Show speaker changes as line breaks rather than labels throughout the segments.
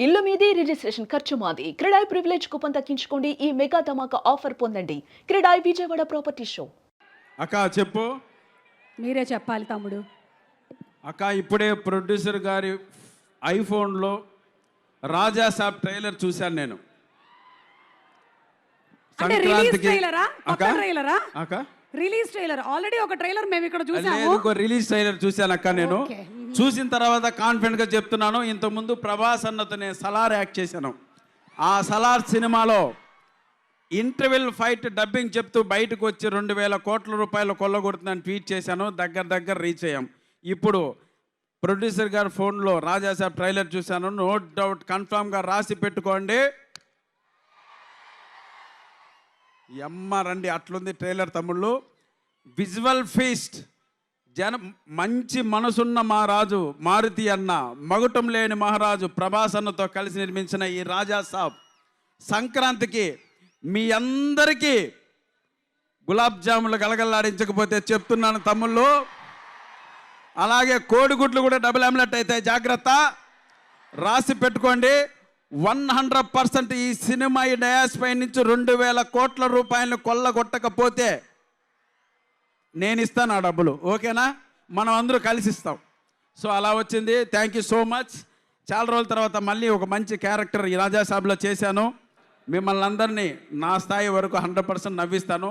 ఇల్లు మీది రిజిస్ట్రేషన్ ఖర్చు మాది. క్రెడాయ్ ప్రివిలేజ్ కూపన్ తగ్గించుకోండి. ఈ మెగా ధమాకా ఆఫర్ పొందండి. CREDAI Vijayawada property show.
అక్క చెప్పు.
మీరే చెప్పాలి తమ్ముడు.
అక్క ఇప్పుడే ప్రొడ్యూసర్ గారి ఐఫోన్లో రాజా సాబ్ ట్రైలర్ చూశాను నేను.
అంటే రిలీజ్ ట్రైలరా?
అక్క
కొత్త ట్రైలరా?
అక్క
రిలీజ్ ట్రైలర్. ఆల్రెడీ ఒక ట్రైలర్ మేము ఇక్కడ చూసాము.
లేదు, రిలీజ్ ట్రైలర్ చూశాను అక్క నేను.
ఓకే.
చూసిన తర్వాత కాన్ఫిడెంట్ గా చెప్తున్నాను, ఇంతకుముందు ప్రభాస్ అన్నతో నేను సలార్ యాక్ట్ చేశాను. ఆ సలార్ సినిమాలో ఇంటర్వెల్ ఫైట్ డబ్బింగ్ చెప్తూ బయటకు వచ్చి 2,000 కోట్ల రూపాయలు కొల్లగొడుతుందని ట్వీట్ చేశాను. దగ్గర రీచ్ అయ్యాం. ఇప్పుడు ప్రొడ్యూసర్ గారి ఫోన్లో రాజాసాబ్ ట్రైలర్ చూశాను. నో డౌట్ కన్ఫామ్గా రాసి పెట్టుకోండి. రండి, అట్లుంది ట్రైలర్ తమ్ముళ్ళు. విజువల్ ఫీస్ట్, మంచి మనసున్న మహారాజు మారుతి అన్న, మగుటం లేని మహారాజు ప్రభాస్ అన్నతో కలిసి నిర్మించిన ఈ రాజా సాబ్ సంక్రాంతికి మీ అందరికీ గులాబ్ జాములు గలగల్లాడించకపోతే చెప్తున్నాను తమ్ముళ్ళు. అలాగే కోడిగుడ్లు కూడా డబుల్ ఆమ్లెట్ అయితే జాగ్రత్త, రాసి పెట్టుకోండి. 100% ఈ సినిమా ఈ డయాస్ పై నుంచి 2,000 కోట్ల రూపాయలను కొల్లగొట్టకపోతే నేను ఇస్తాను ఆ డబ్బులు. ఓకేనా? మనం అందరూ కలిసి ఇస్తాం. సో అలా వచ్చింది. Thank you so much. చాలా రోజుల తర్వాత మళ్ళీ ఒక మంచి క్యారెక్టర్ ఈ రాజాసాబ్లో చేశాను. మిమ్మల్ని అందరినీ నా స్థాయి వరకు 100% నవ్విస్తాను.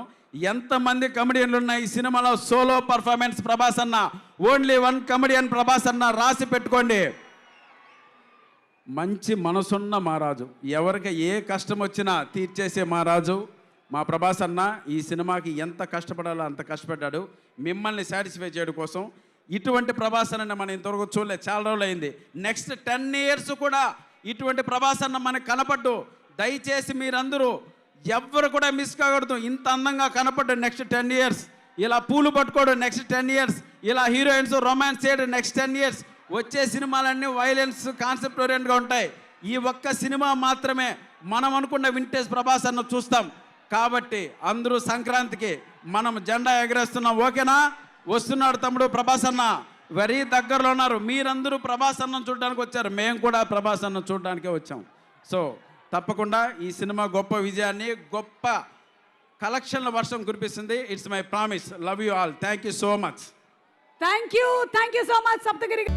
ఎంతమంది కమెడియన్లు ఉన్న ఈ సినిమాలో సోలో పర్ఫార్మెన్స్ ప్రభాస్ అన్న, ఓన్లీ 1 కమెడియన్ ప్రభాస్ అన్న, రాసి పెట్టుకోండి. మంచి మనసున్న మహారాజు, ఎవరికి ఏ కష్టం వచ్చినా తీర్చేసే మహారాజు మా ప్రభాస్ అన్న. ఈ సినిమాకి ఎంత కష్టపడాలో అంత కష్టపడ్డాడు మిమ్మల్ని సాటిస్ఫై చేయడం కోసం. ఇటువంటి ప్రభాస్ అన్న మనం ఇంతవరకు చూడలేదు, చాలా రోజులు అయింది. నెక్స్ట్ 10 years కూడా ఇటువంటి ప్రభాస్ అన్న మనకు కనపడ్డు. దయచేసి మీరందరూ ఎవ్వరు కూడా మిస్ కాకూడదు. ఇంత అందంగా కనపడ్డు నెక్స్ట్ 10 years. ఇలా పూలు పట్టుకోవడం నెక్స్ట్ 10 years. ఇలా హీరోయిన్స్ రొమాన్స్ చేయడం నెక్స్ట్ 10 years. వచ్చే సినిమాలన్నీ వైలెన్స్ కాన్సెప్ట్ ఓరియంట్గా ఉంటాయి. ఈ ఒక్క సినిమా మాత్రమే మనం అనుకున్న వింటేజ్ ప్రభాస్ అన్న చూస్తాం. కాబట్టి అందరూ సంక్రాంతికి మనం జెండా ఎగరేస్తున్నాం. ఓకేనా? వస్తున్నాడు తమ్ముడు ప్రభాస్ అన్న, వెరీ దగ్గరలో ఉన్నారు. మీరందరూ ప్రభాస్ అన్నం చూడడానికి వచ్చారు, మేము కూడా ప్రభాస్ అన్నం చూడడానికే వచ్చాం. సో తప్పకుండా ఈ సినిమా గొప్ప విజయాన్ని, గొప్ప కలెక్షన్ల వర్షం కురిపిస్తుంది. It's my promise. Love you all. Thank you so much.
Thank you so much Saptagiri.